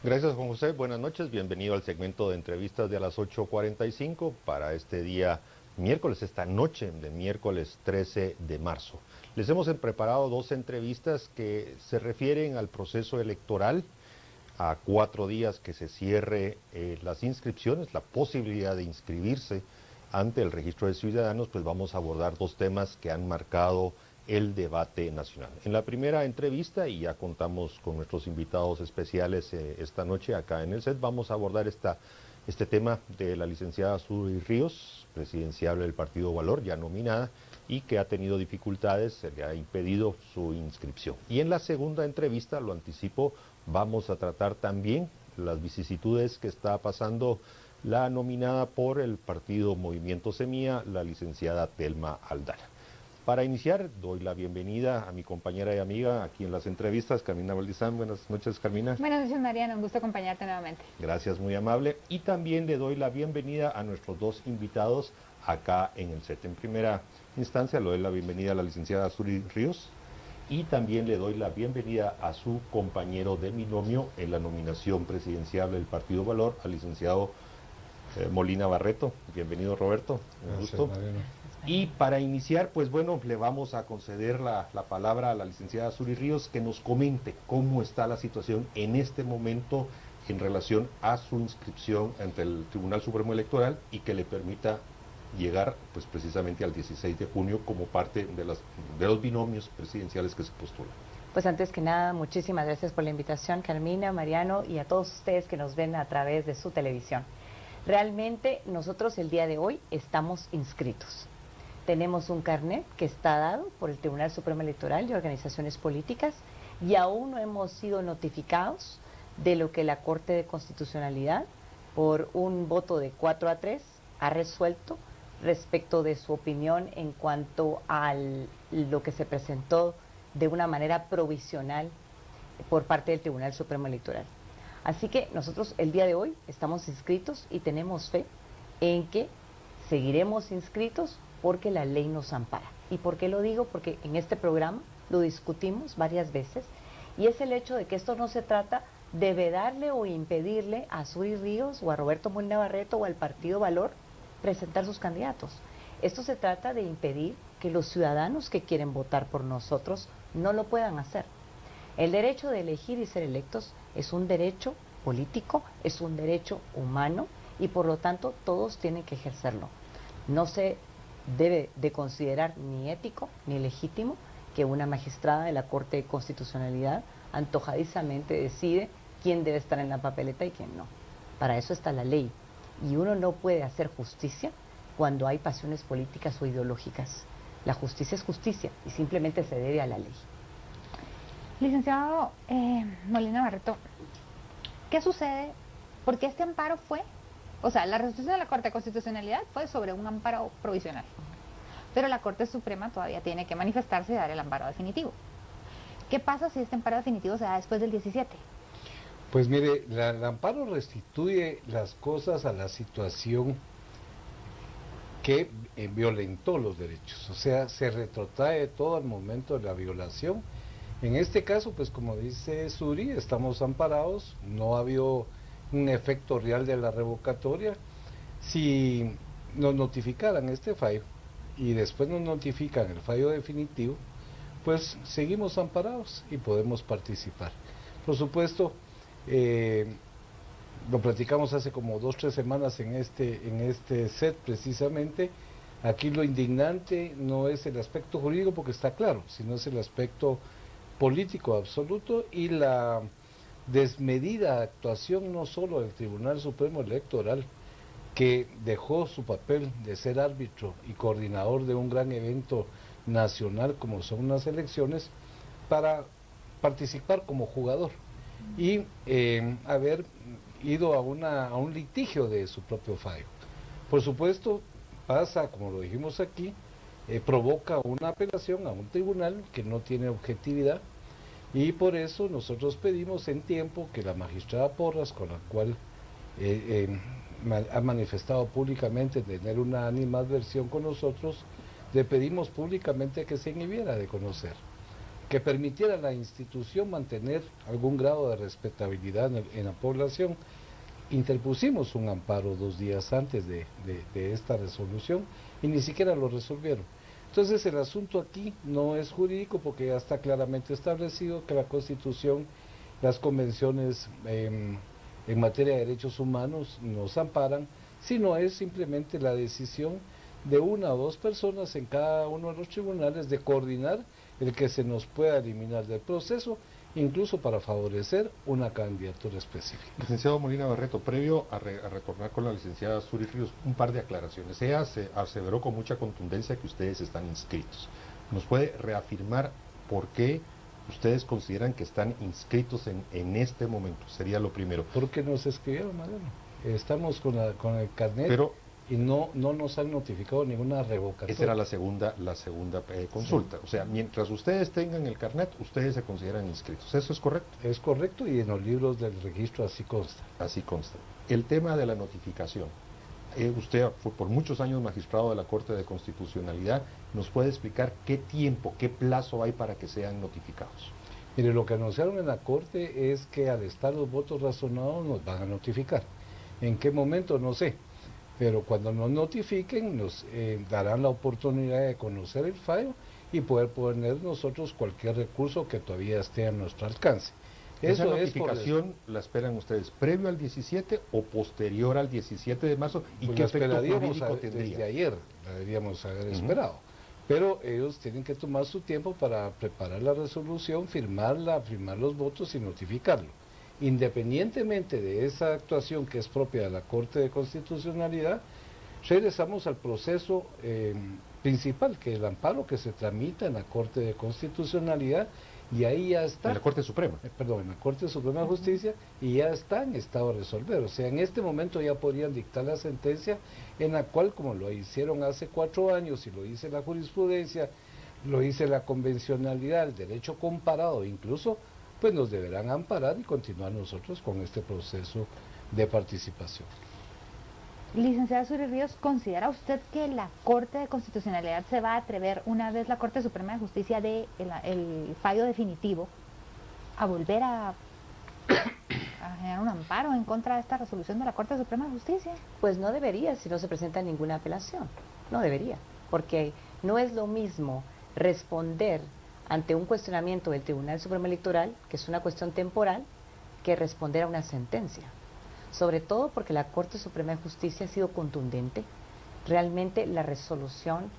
Gracias, Juan José. Buenas noches. Bienvenido al segmento de entrevistas de a las 8:45 para este día miércoles, esta noche de miércoles 13 de marzo. Les hemos preparado dos entrevistas que se refieren al proceso electoral, a 4 días que se cierre las inscripciones, la posibilidad de inscribirse ante el registro de ciudadanos. Pues vamos a abordar dos temas que han marcado el debate nacional. En la primera entrevista, y ya contamos con nuestros invitados especiales esta noche acá en el set, vamos a abordar este tema de la licenciada Suri Ríos, presidenciable del Partido Valor, ya nominada, y que ha tenido dificultades, se le ha impedido su inscripción. Y en la segunda entrevista, lo anticipo, vamos a tratar también las vicisitudes que está pasando la nominada por el partido Movimiento Semilla, la licenciada Telma Aldana. Para iniciar, doy la bienvenida a mi compañera y amiga aquí en las entrevistas, Carmina Valdizán. Buenas noches, Carmina. Buenas noches, Mariano. Un gusto acompañarte nuevamente. Gracias, muy amable. Y también le doy la bienvenida a nuestros dos invitados acá en el set. En primera instancia, le doy la bienvenida a la licenciada Suri Ríos y también le doy la bienvenida a su compañero de binomio en la nominación presidencial del Partido Valor, al licenciado Molina Barreto. Bienvenido, Roberto. Un gusto. Mariano. Y para iniciar, pues bueno, le vamos a conceder la palabra a la licenciada Suri Ríos, que nos comente cómo está la situación en este momento en relación a su inscripción ante el Tribunal Supremo Electoral y que le permita llegar pues precisamente al 16 de junio como parte de los binomios presidenciales que se postulan. Pues antes que nada, muchísimas gracias por la invitación, Carmina, Mariano, y a todos ustedes que nos ven a través de su televisión. Realmente nosotros el día de hoy estamos inscritos. Tenemos un carnet que está dado por el Tribunal Supremo Electoral y organizaciones políticas y aún no hemos sido notificados de lo que la Corte de Constitucionalidad, por un voto de 4-3, ha resuelto respecto de su opinión en cuanto a lo que se presentó de una manera provisional por parte del Tribunal Supremo Electoral. Así que nosotros el día de hoy estamos inscritos y tenemos fe en que seguiremos inscritos porque la ley nos ampara. ¿Y por qué lo digo? Porque en este programa lo discutimos varias veces y es el hecho de que esto no se trata de vedarle o impedirle a Suri Ríos o a Roberto Molina Barreto o al Partido Valor presentar sus candidatos. Esto se trata de impedir que los ciudadanos que quieren votar por nosotros no lo puedan hacer. El derecho de elegir y ser electos es un derecho político, es un derecho humano y por lo tanto todos tienen que ejercerlo. No se debe de considerar ni ético ni legítimo que una magistrada de la Corte de Constitucionalidad antojadizamente decide quién debe estar en la papeleta y quién no. Para eso está la ley y uno no puede hacer justicia cuando hay pasiones políticas o ideológicas. La justicia es justicia y simplemente se debe a la ley. Licenciado Molina Barreto, ¿qué sucede? Porque este amparo fue, o sea, la resolución de la Corte de Constitucionalidad fue sobre un amparo provisional, pero la Corte Suprema todavía tiene que manifestarse y dar el amparo definitivo. ¿Qué pasa si este amparo definitivo se da después del 17? Pues mire, el amparo restituye las cosas a la situación que violentó los derechos, o sea, se retrotrae todo al momento de la violación. En este caso, pues como dice Suri, estamos amparados, no ha habido un efecto real de la revocatoria. Si nos notificaran este fallo y después nos notifican el fallo definitivo, pues seguimos amparados y podemos participar. Por supuesto, lo platicamos hace como 2-3 semanas en este set precisamente. Aquí lo indignante no es el aspecto jurídico porque está claro, sino es el aspecto político absoluto y la desmedida actuación no solo del Tribunal Supremo Electoral, que dejó su papel de ser árbitro y coordinador de un gran evento nacional como son las elecciones, para participar como jugador y haber ido a un litigio de su propio fallo. Por supuesto, pasa, como lo dijimos aquí, provoca una apelación a un tribunal que no tiene objetividad y por eso nosotros pedimos en tiempo que la magistrada Porras, con la cual ha manifestado públicamente tener una animadversión con nosotros, le pedimos públicamente que se inhibiera de conocer, que permitiera a la institución mantener algún grado de respetabilidad en la población. Interpusimos un amparo 2 días antes de esta resolución y ni siquiera lo resolvieron. Entonces el asunto aquí no es jurídico porque ya está claramente establecido que la Constitución, las convenciones en materia de derechos humanos nos amparan, sino es simplemente la decisión de 1 o 2 personas en cada uno de los tribunales de coordinar el que se nos pueda eliminar del proceso, incluso para favorecer una candidatura específica. Licenciado Molina Barreto, previo a retornar con la licenciada Suri Ríos, un par de aclaraciones. Ella aseveró con mucha contundencia que ustedes están inscritos. ¿Nos puede reafirmar por qué ustedes consideran que están inscritos en este momento? Sería lo primero. Porque nos escribieron, Mariano. Estamos con el carnet. Pero y no nos han notificado ninguna revocatoria. Esa era la segunda consulta. Sí. O sea, mientras ustedes tengan el carnet, ustedes se consideran inscritos. ¿Eso es correcto? Es correcto y en los libros del registro así consta. Así consta. El tema de la notificación. Usted fue por muchos años magistrado de la Corte de Constitucionalidad. ¿Nos puede explicar qué tiempo, qué plazo hay para que sean notificados? Mire, lo que anunciaron en la Corte es que al estar los votos razonados nos van a notificar. ¿En qué momento? No sé. Pero cuando nos notifiquen nos darán la oportunidad de conocer el fallo y poder poner nosotros cualquier recurso que todavía esté a nuestro alcance. ¿Esa notificación la esperan ustedes previo al 17 o posterior al 17 de marzo? ¿Y pues qué efecto jurídico tendría? Desde ayer la deberíamos haber esperado. Pero ellos tienen que tomar su tiempo para preparar la resolución, firmarla, firmar los votos y notificarlo. Independientemente de esa actuación que es propia de la Corte de Constitucionalidad, regresamos al proceso principal, que es el amparo que se tramita en la Corte de Constitucionalidad, y ahí ya está. En la Corte Suprema. En la Corte Suprema de Justicia, y ya está en estado de resolver. O sea, en este momento ya podrían dictar la sentencia en la cual, como lo hicieron hace 4 años, y lo dice la jurisprudencia, lo dice la convencionalidad, el derecho comparado, incluso, pues nos deberán amparar y continuar nosotros con este proceso de participación. Licenciada Suri Ríos, ¿considera usted que la Corte de Constitucionalidad se va a atrever, una vez la Corte Suprema de Justicia dé el fallo definitivo, a volver a generar un amparo en contra de esta resolución de la Corte Suprema de Justicia? Pues no debería, si no se presenta ninguna apelación. No debería, porque no es lo mismo responder ante un cuestionamiento del Tribunal Supremo Electoral, que es una cuestión temporal, que responder a una sentencia. Sobre todo porque la Corte Suprema de Justicia ha sido contundente. Realmente la resolución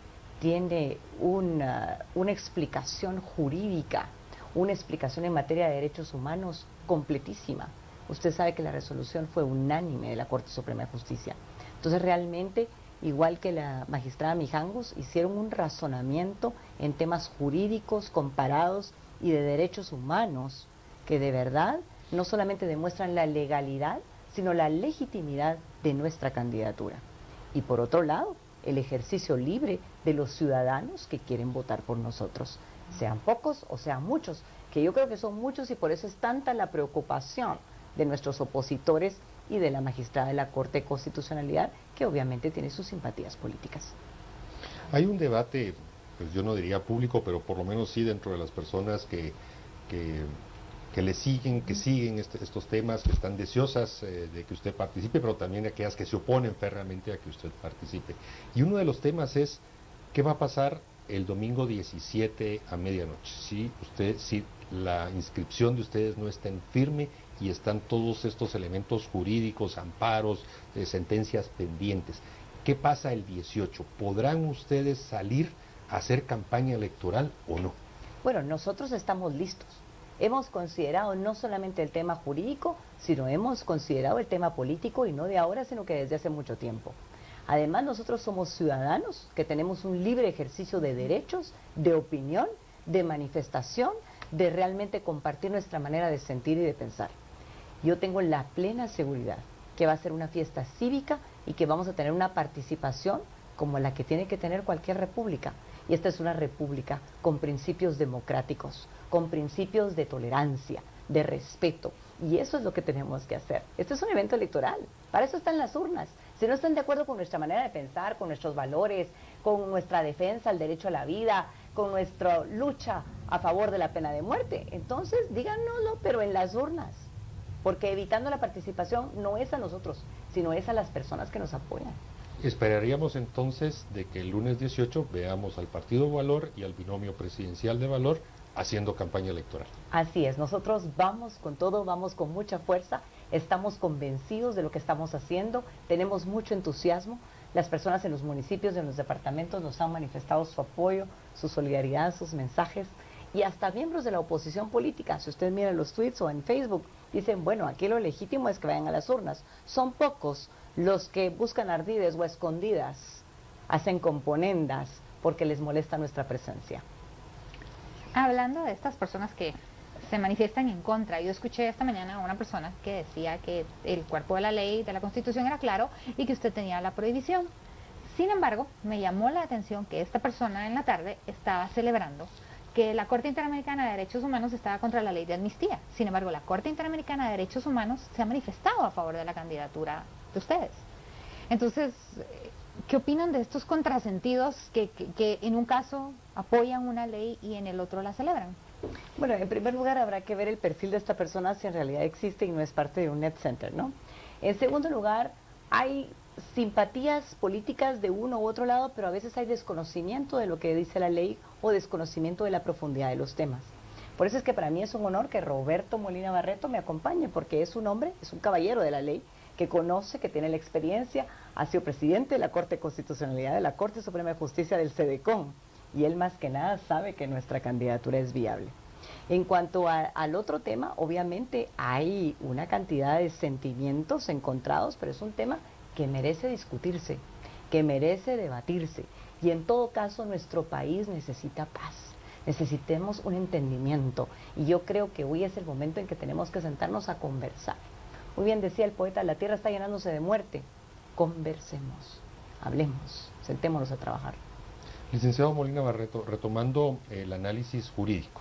tiene una explicación jurídica, una explicación en materia de derechos humanos completísima. Usted sabe que la resolución fue unánime de la Corte Suprema de Justicia. Entonces realmente, igual que la magistrada Mijangos, hicieron un razonamiento en temas jurídicos, comparados y de derechos humanos, que de verdad no solamente demuestran la legalidad, sino la legitimidad de nuestra candidatura. Y por otro lado, el ejercicio libre de los ciudadanos que quieren votar por nosotros, sean pocos o sean muchos, que yo creo que son muchos y por eso es tanta la preocupación de nuestros opositores y de la magistrada de la Corte de Constitucionalidad, que obviamente tiene sus simpatías políticas. Hay un debate, pues yo no diría público, pero por lo menos sí dentro de las personas que le siguen, estos temas, que están deseosas de que usted participe, pero también aquellas que se oponen férreamente a que usted participe. Y uno de los temas es, ¿qué va a pasar el domingo 17 a medianoche? Si la inscripción de ustedes no está en firme y están todos estos elementos jurídicos, amparos, sentencias pendientes. ¿Qué pasa el 18? ¿Podrán ustedes salir a hacer campaña electoral o no? Bueno, nosotros estamos listos. Hemos considerado no solamente el tema jurídico, sino hemos considerado el tema político, y no de ahora, sino que desde hace mucho tiempo. Además, nosotros somos ciudadanos que tenemos un libre ejercicio de derechos, de opinión, de manifestación, de realmente compartir nuestra manera de sentir y de pensar. Yo tengo la plena seguridad que va a ser una fiesta cívica y que vamos a tener una participación como la que tiene que tener cualquier república. Y esta es una república con principios democráticos, con principios de tolerancia, de respeto. Y eso es lo que tenemos que hacer. Este es un evento electoral, para eso están las urnas. Si no están de acuerdo con nuestra manera de pensar, con nuestros valores, con nuestra defensa al derecho a la vida, con nuestra lucha a favor de la pena de muerte. Entonces, díganoslo, pero en las urnas, porque evitando la participación no es a nosotros, sino es a las personas que nos apoyan. Esperaríamos entonces de que el lunes 18 veamos al Partido Valor y al binomio presidencial de Valor haciendo campaña electoral. Así es, nosotros vamos con todo, vamos con mucha fuerza, estamos convencidos de lo que estamos haciendo, tenemos mucho entusiasmo. Las personas en los municipios, en los departamentos nos han manifestado su apoyo, su solidaridad, sus mensajes, y hasta miembros de la oposición política. Si usted mira los tweets o en Facebook, dicen, bueno, aquí lo legítimo es que vayan a las urnas. Son pocos los que buscan ardides o escondidas, hacen componendas porque les molesta nuestra presencia. Hablando de estas personas que se manifiestan en contra, yo escuché esta mañana a una persona que decía que el cuerpo de la ley, de la Constitución era claro y que usted tenía la prohibición. Sin embargo, me llamó la atención que esta persona en la tarde estaba celebrando que la Corte Interamericana de Derechos Humanos estaba contra la ley de amnistía. Sin embargo, la Corte Interamericana de Derechos Humanos se ha manifestado a favor de la candidatura de ustedes. Entonces, ¿qué opinan de estos contrasentidos que en un caso apoyan una ley y en el otro la celebran? Bueno, en primer lugar habrá que ver el perfil de esta persona si en realidad existe y no es parte de un net center, ¿no? En segundo lugar, hay simpatías políticas de uno u otro lado, pero a veces hay desconocimiento de lo que dice la ley o desconocimiento de la profundidad de los temas. Por eso es que para mí es un honor que Roberto Molina Barreto me acompañe, porque es un hombre, es un caballero de la ley, que conoce, que tiene la experiencia, ha sido presidente de la Corte de Constitucionalidad, de la Corte Suprema de Justicia del CEDECON, y él más que nada sabe que nuestra candidatura es viable. En cuanto al otro tema, obviamente hay una cantidad de sentimientos encontrados, pero es un tema que merece discutirse, que merece debatirse, y en todo caso nuestro país necesita paz, necesitemos un entendimiento, y yo creo que hoy es el momento en que tenemos que sentarnos a conversar. Muy bien decía el poeta, la tierra está llenándose de muerte, conversemos, hablemos, sentémonos a trabajar. Licenciado Molina Barreto, retomando el análisis jurídico,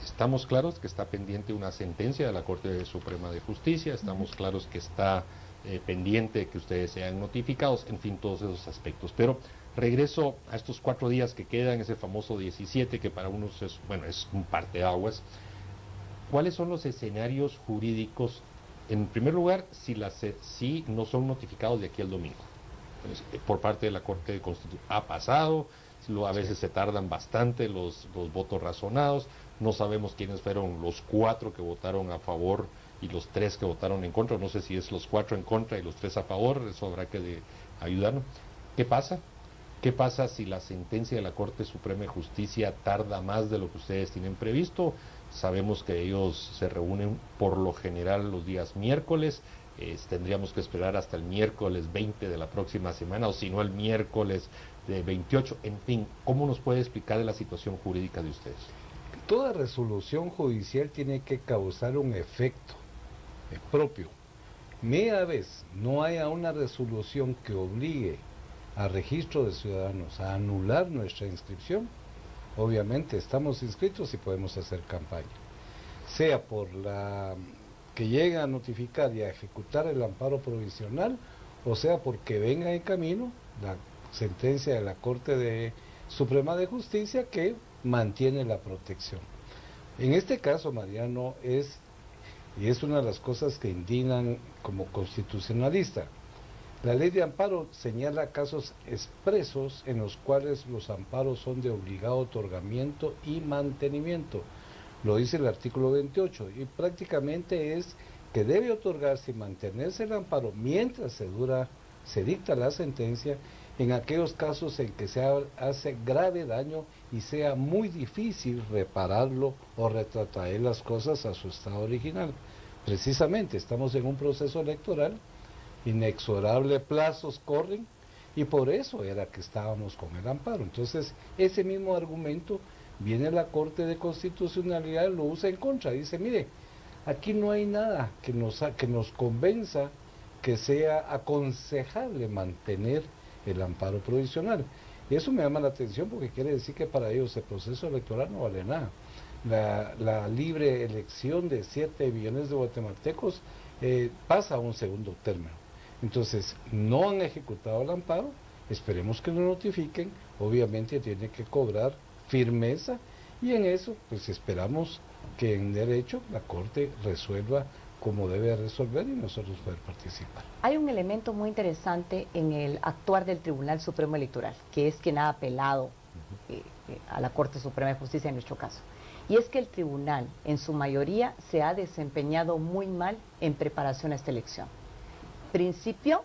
estamos claros que está pendiente una sentencia de la Corte Suprema de Justicia, estamos claros que está pendiente que ustedes sean notificados, en fin, todos esos aspectos. Pero regreso a estos 4 días que quedan, ese famoso 17, que para unos es, bueno, es un parteaguas. ¿Cuáles son los escenarios jurídicos? En primer lugar, si no son notificados de aquí al domingo. Por parte de la Corte de Constitución ha pasado, a veces se tardan bastante los votos razonados, no sabemos quiénes fueron los 4 que votaron a favor y los 3 que votaron en contra, no sé si es los 4 en contra y los 3 a favor, eso habrá que ayudarnos. ¿Qué pasa? ¿Qué pasa si la sentencia de la Corte Suprema de Justicia tarda más de lo que ustedes tienen previsto? Sabemos que ellos se reúnen por lo general los días miércoles, tendríamos que esperar hasta el miércoles 20 de la próxima semana, o si no el miércoles de 28, en fin, ¿cómo nos puede explicar de la situación jurídica de ustedes? Toda resolución judicial tiene que causar un efecto propio. Media vez no haya una resolución que obligue a registro de ciudadanos a anular nuestra inscripción, obviamente estamos inscritos y podemos hacer campaña. Sea por la que llegue a notificar y a ejecutar el amparo provisional, o sea porque venga en camino la sentencia de la Corte Suprema de Justicia que mantiene la protección. En este caso, Mariano, es una de las cosas que indignan como constitucionalista. La ley de amparo señala casos expresos en los cuales los amparos son de obligado otorgamiento y mantenimiento. Lo dice el artículo 28 y prácticamente es que debe otorgarse y mantenerse el amparo mientras se dicta la sentencia en aquellos casos en que se hace grave daño y sea muy difícil repararlo o retrotraer las cosas a su estado original. Precisamente estamos en un proceso electoral, inexorable plazos corren y por eso era que estábamos con el amparo. Entonces ese mismo argumento viene la Corte de Constitucionalidad y lo usa en contra, dice mire, aquí no hay nada que nos convenza que sea aconsejable mantener el amparo provisional. Y eso me llama la atención porque quiere decir que para ellos el proceso electoral no vale nada. La libre elección de 7 millones de guatemaltecos pasa a un segundo término. Entonces, no han ejecutado el amparo, esperemos que lo notifiquen, obviamente tiene que cobrar firmeza, y en eso pues esperamos que en derecho la Corte resuelva como debe resolver y nosotros poder participar. Hay un elemento muy interesante en el actuar del Tribunal Supremo Electoral, que es quien ha apelado a la Corte Suprema de Justicia en nuestro caso. Y es que el tribunal, en su mayoría, se ha desempeñado muy mal en preparación a esta elección. Principió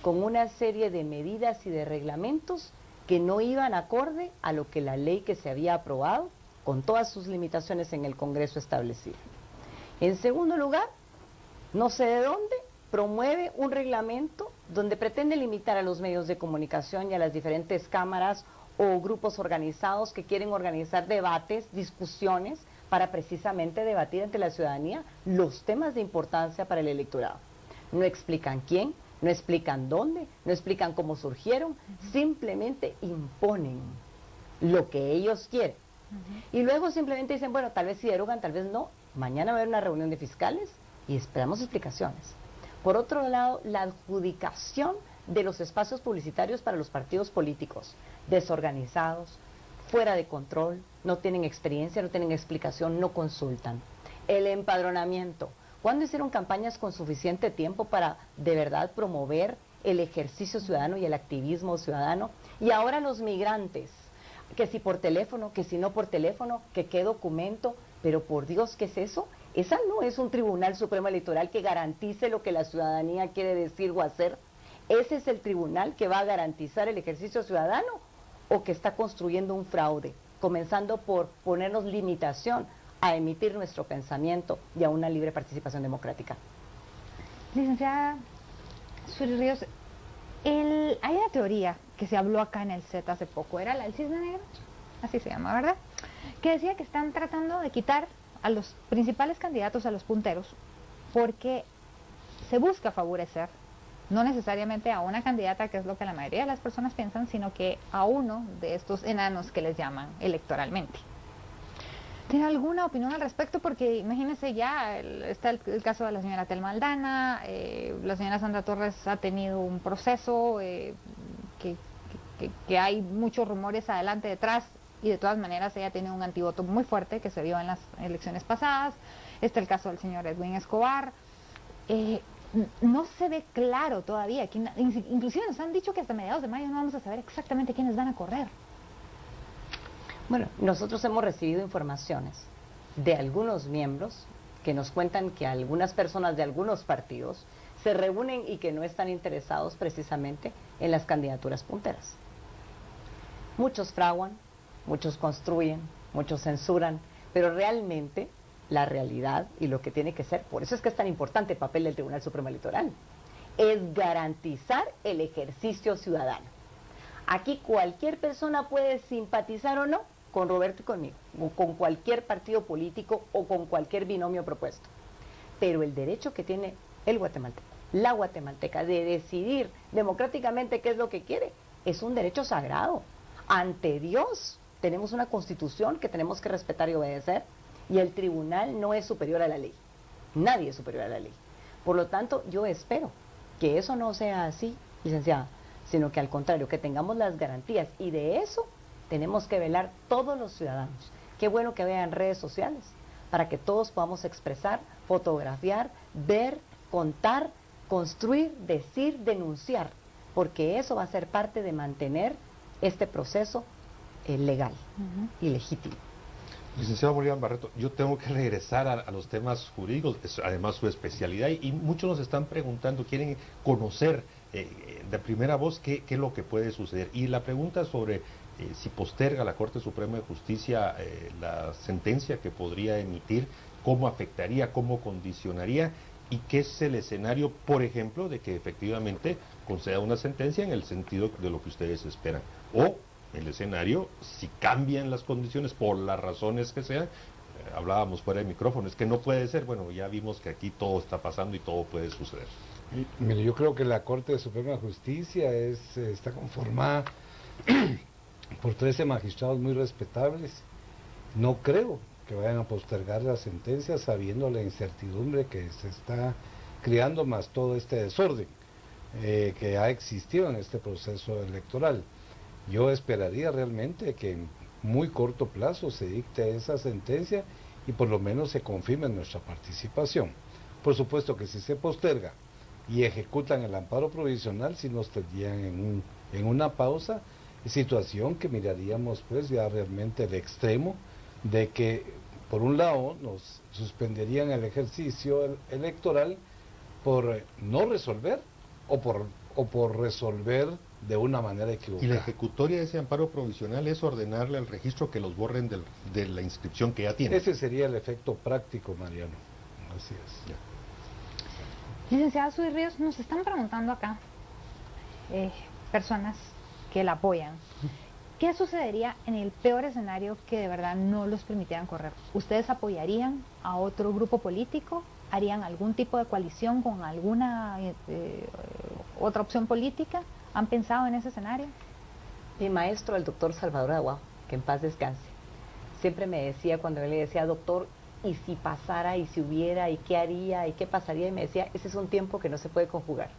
con una serie de medidas y de reglamentos que no iban acorde a lo que la ley que se había aprobado, con todas sus limitaciones en el Congreso, establecía. En segundo lugar, no sé de dónde, promueve un reglamento donde pretende limitar a los medios de comunicación y a las diferentes cámaras o grupos organizados que quieren organizar debates, discusiones, para precisamente debatir ante la ciudadanía los temas de importancia para el electorado. No explican quién, no explican dónde, no explican cómo surgieron, simplemente imponen lo que ellos quieren. Y luego simplemente dicen, bueno, tal vez sí derogan, tal vez no. Mañana va a haber una reunión de fiscales y esperamos explicaciones. Por otro lado, la adjudicación de los espacios publicitarios para los partidos políticos, desorganizados, fuera de control, no tienen experiencia, no tienen explicación, no consultan. El empadronamiento. ¿Cuándo hicieron campañas con suficiente tiempo para de verdad promover el ejercicio ciudadano y el activismo ciudadano? Y ahora los migrantes, que si por teléfono, que si no por teléfono, que qué documento, pero por Dios, ¿qué es eso? Esa no es un Tribunal Supremo Electoral que garantice lo que la ciudadanía quiere decir o hacer. ¿Ese es el tribunal que va a garantizar el ejercicio ciudadano o que está construyendo un fraude, comenzando por ponernos limitación a emitir nuestro pensamiento y a una libre participación democrática? Licenciada Suri Ríos, hay una teoría que se habló acá en el set hace poco, ¿era la del cisne negro? Así se llama, ¿verdad? Que decía que están tratando de quitar a los principales candidatos, a los punteros, porque se busca favorecer no necesariamente a una candidata, que es lo que la mayoría de las personas piensan, sino que a uno de estos enanos que les llaman electoralmente. ¿Tiene alguna opinión al respecto? Porque imagínense, ya está el caso de la señora Telma Aldana, la señora Sandra Torres ha tenido un proceso que hay muchos rumores adelante, detrás, y de todas maneras ella tiene un antivoto muy fuerte que se vio en las elecciones pasadas. Está el caso del señor Edwin Escobar. No se ve claro todavía, inclusive nos han dicho que hasta mediados de mayo no vamos a saber exactamente quiénes van a correr. Bueno, nosotros hemos recibido informaciones de algunos miembros que nos cuentan que algunas personas de algunos partidos se reúnen y que no están interesados precisamente en las candidaturas punteras. Muchos fraguan, muchos construyen, muchos censuran, pero realmente la realidad y lo que tiene que ser, por eso es que es tan importante el papel del Tribunal Supremo Electoral, es garantizar el ejercicio ciudadano. Aquí cualquier persona puede simpatizar o no con Roberto y conmigo, o con cualquier partido político o con cualquier binomio propuesto, pero el derecho que tiene el guatemalteco, la guatemalteca, de decidir democráticamente qué es lo que quiere, es un derecho sagrado. Ante Dios tenemos una constitución que tenemos que respetar y obedecer, y el tribunal no es superior a la ley, nadie es superior a la ley. Por lo tanto, yo espero que eso no sea así, licenciada, sino que al contrario, que tengamos las garantías, y de eso tenemos que velar todos los ciudadanos. Qué bueno que vean redes sociales, para que todos podamos expresar, fotografiar, ver, contar, construir, decir, denunciar, porque eso va a ser parte de mantener este proceso legal y legítimo. Licenciado Bolívar Barreto, yo tengo que regresar a los temas jurídicos, es además su especialidad, y muchos nos están preguntando, quieren conocer de primera voz qué es lo que puede suceder. Y la pregunta sobre si posterga la Corte Suprema de Justicia la sentencia que podría emitir, cómo afectaría, cómo condicionaría, y qué es el escenario, por ejemplo, de que efectivamente conceda una sentencia en el sentido de lo que ustedes esperan, o el escenario, si cambian las condiciones por las razones que sean. Hablábamos fuera de micrófono, es que no puede ser. Bueno, ya vimos que aquí todo está pasando y todo puede suceder. Mire, yo creo que la Corte Suprema de Justicia está conformada por 13 magistrados muy respetables. No creo que vayan a postergar la sentencia sabiendo la incertidumbre que se está creando, más todo este desorden que ha existido en este proceso electoral. Yo esperaría realmente que muy corto plazo se dicte esa sentencia y por lo menos se confirme nuestra participación. Por supuesto que si se posterga y ejecutan el amparo provisional, si nos tendrían en una pausa, situación que miraríamos pues ya realmente el extremo de que por un lado nos suspenderían el ejercicio electoral por no resolver o por resolver de una manera equivocada. Y la ejecutoria de ese amparo provisional es ordenarle al registro que los borren de la inscripción que ya tiene. Ese sería el efecto práctico, Mariano. Así es. Ya. Licenciada Suy Ríos, nos están preguntando acá personas que la apoyan. ¿Qué sucedería en el peor escenario que de verdad no los permitieran correr? ¿Ustedes apoyarían a otro grupo político? ¿Harían algún tipo de coalición con alguna otra opción política? ¿Han pensado en ese escenario? Mi maestro, el doctor Salvador Aguao, que en paz descanse, siempre me decía, cuando yo le decía, doctor, ¿y si pasara, y si hubiera, y qué haría, y qué pasaría? Y me decía, ese es un tiempo que no se puede conjugar.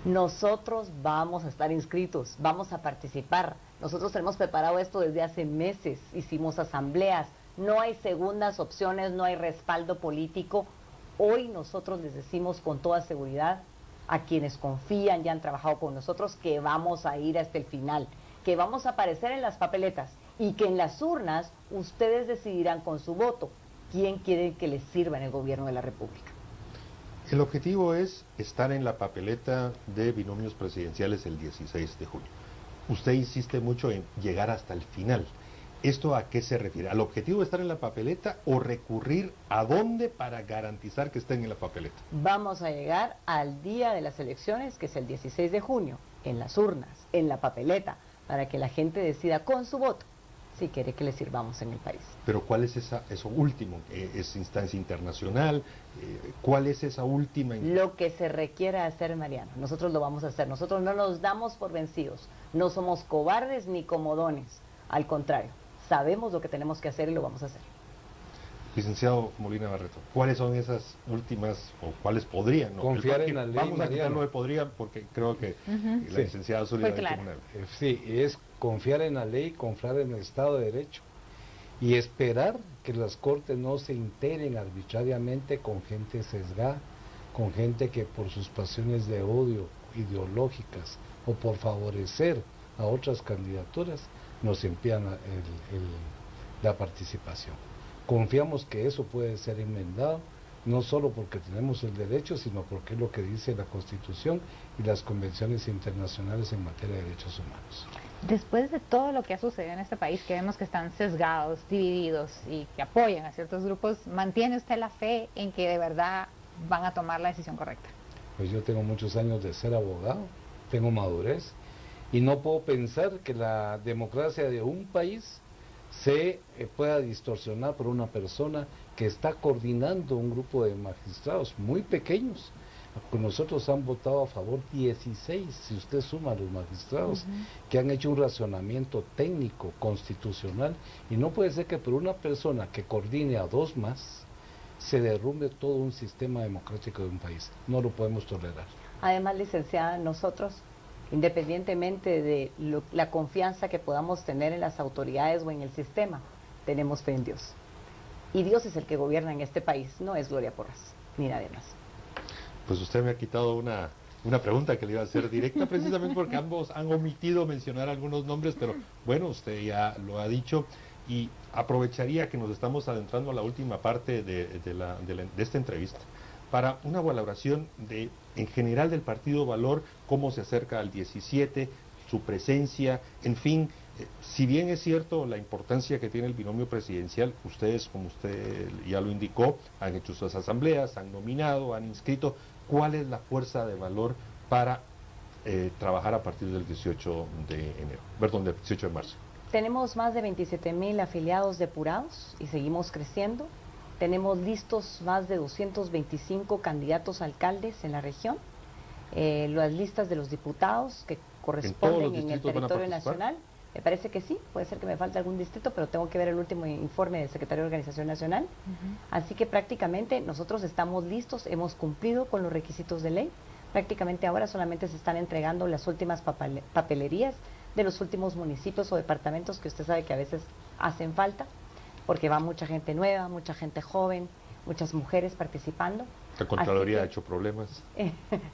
Nosotros vamos a estar inscritos, vamos a participar. Nosotros tenemos preparado esto desde hace meses, hicimos asambleas, no hay segundas opciones, no hay respaldo político. Hoy nosotros les decimos con toda seguridad a quienes confían, ya han trabajado con nosotros, que vamos a ir hasta el final, que vamos a aparecer en las papeletas y que en las urnas ustedes decidirán con su voto quién quieren que les sirva en el gobierno de la República. El objetivo es estar en la papeleta de binomios presidenciales el 16 de junio. Usted insiste mucho en llegar hasta el final. ¿Esto a qué se refiere? ¿Al objetivo de estar en la papeleta o recurrir a dónde para garantizar que estén en la papeleta? Vamos a llegar al día de las elecciones, que es el 16 de junio, en las urnas, en la papeleta, para que la gente decida con su voto si quiere que le sirvamos en el país. Pero ¿cuál es eso último? ¿Es instancia internacional? ¿Cuál es esa última? Lo que se requiera hacer, Mariano, nosotros lo vamos a hacer. Nosotros no nos damos por vencidos, no somos cobardes ni comodones, al contrario, sabemos lo que tenemos que hacer y lo vamos a hacer. Licenciado Molina Barreto, ¿cuáles son esas últimas o cuáles podrían? ¿No? Confiar en la ley, vamos a Mariano. quitarlo de podrían porque creo que la Sí. licenciada Zulia Fue ha dicho claro. una- Sí, es confiar en la ley, confiar en el Estado de Derecho y esperar que las cortes no se integren arbitrariamente con gente sesgada, con gente que por sus pasiones de odio ideológicas o por favorecer a otras candidaturas nos impidan la participación. Confiamos que eso puede ser enmendado, no solo porque tenemos el derecho, sino porque es lo que dice la Constitución y las convenciones internacionales en materia de derechos humanos. Después de todo lo que ha sucedido en este país, que vemos que están sesgados, divididos y que apoyan a ciertos grupos, ¿mantiene usted la fe en que de verdad van a tomar la decisión correcta? Pues yo tengo muchos años de ser abogado, tengo madurez y no puedo pensar que la democracia de un país se pueda distorsionar por una persona que está coordinando un grupo de magistrados muy pequeños. Con nosotros han votado a favor 16, si usted suma a los magistrados, que han hecho un razonamiento técnico, constitucional, y no puede ser que por una persona que coordine a dos más, se derrumbe todo un sistema democrático de un país. No lo podemos tolerar. Además, licenciada, nosotros, independientemente de la confianza que podamos tener en las autoridades o en el sistema, tenemos fe en Dios. Y Dios es el que gobierna en este país, no es Gloria Porras, ni nadie más. Pues usted me ha quitado una pregunta que le iba a hacer directa, precisamente porque ambos han omitido mencionar algunos nombres, pero bueno, usted ya lo ha dicho y aprovecharía que nos estamos adentrando a la última parte de esta entrevista para una valoración en general del Partido Valor, cómo se acerca al 17, su presencia, en fin, si bien es cierto la importancia que tiene el binomio presidencial, ustedes, como usted ya lo indicó, han hecho sus asambleas, han nominado, han inscrito, ¿cuál es la fuerza de Valor para trabajar a partir del 18 de enero, perdón, del 18 de marzo? Tenemos más de 27,000 afiliados depurados y seguimos creciendo. Tenemos listos más de 225 candidatos a alcaldes en la región. Las listas de los diputados que corresponden en el territorio nacional. Me parece que sí, puede ser que me falte algún distrito, pero tengo que ver el último informe del secretario de Organización Nacional. Así que prácticamente nosotros estamos listos, hemos cumplido con los requisitos de ley. Prácticamente ahora solamente se están entregando las últimas papelerías de los últimos municipios o departamentos que usted sabe que a veces hacen falta, porque va mucha gente nueva, mucha gente joven, muchas mujeres participando. La Contraloría ha hecho problemas.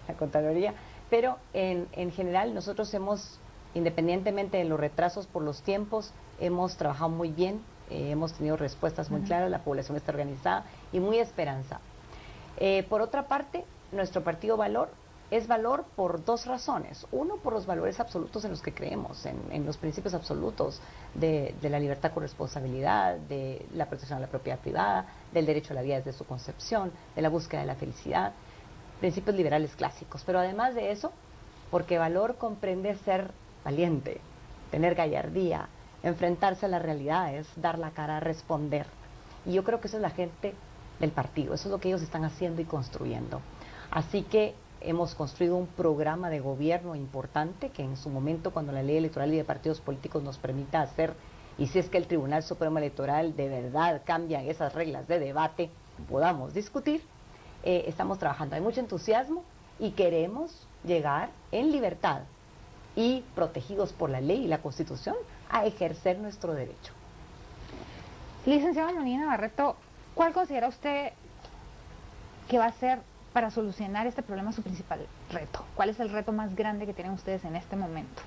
La Contraloría, pero en general nosotros hemos, independientemente de los retrasos por los tiempos, hemos trabajado muy bien, hemos tenido respuestas muy claras, la población está organizada y muy esperanzada. Por otra parte, nuestro partido Valor es valor por dos razones. Uno, por los valores absolutos en los que creemos, en los principios absolutos de la libertad con responsabilidad, de la protección a la propiedad privada, del derecho a la vida desde su concepción, de la búsqueda de la felicidad, principios liberales clásicos. Pero además de eso, porque valor comprende ser valiente, tener gallardía, enfrentarse a las realidades, dar la cara, responder. Y yo creo que eso es la gente del partido, eso es lo que ellos están haciendo y construyendo. Así que hemos construido un programa de gobierno importante que en su momento, cuando la ley electoral y de partidos políticos nos permita hacer, y si es que el Tribunal Supremo Electoral de verdad cambia esas reglas de debate, podamos discutir, estamos trabajando. Hay mucho entusiasmo y queremos llegar en libertad y protegidos por la ley y la Constitución a ejercer nuestro derecho. Licenciada Molina Barreto, ¿cuál considera usted que va a ser para solucionar este problema su principal reto? ¿Cuál es el reto más grande que tienen ustedes en este momento?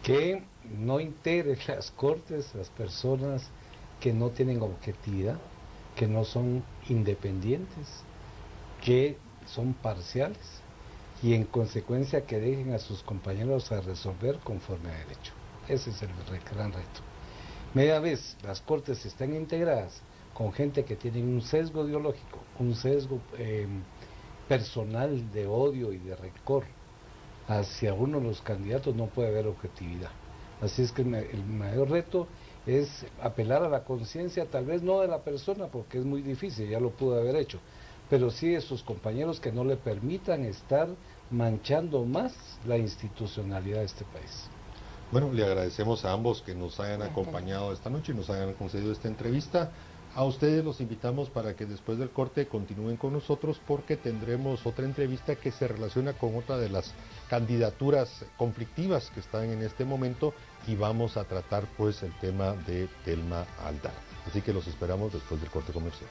Que no integren las cortes las personas que no tienen objetividad, que no son independientes, que son parciales y en consecuencia que dejen a sus compañeros a resolver conforme a derecho. Ese es el gran reto. Media vez las cortes están integradas con gente que tiene un sesgo ideológico, un sesgo personal de odio y de rencor hacia uno de los candidatos, no puede haber objetividad. Así es que el mayor reto es apelar a la conciencia, tal vez no de la persona, porque es muy difícil, ya lo pudo haber hecho, pero sí de sus compañeros que no le permitan estar manchando más la institucionalidad de este país. Bueno, le agradecemos a ambos que nos hayan acompañado esta noche y nos hayan concedido esta entrevista. A ustedes los invitamos para que después del corte continúen con nosotros porque tendremos otra entrevista que se relaciona con otra de las candidaturas conflictivas que están en este momento y vamos a tratar pues el tema de Telma Aldar. Así que los esperamos después del corte comercial.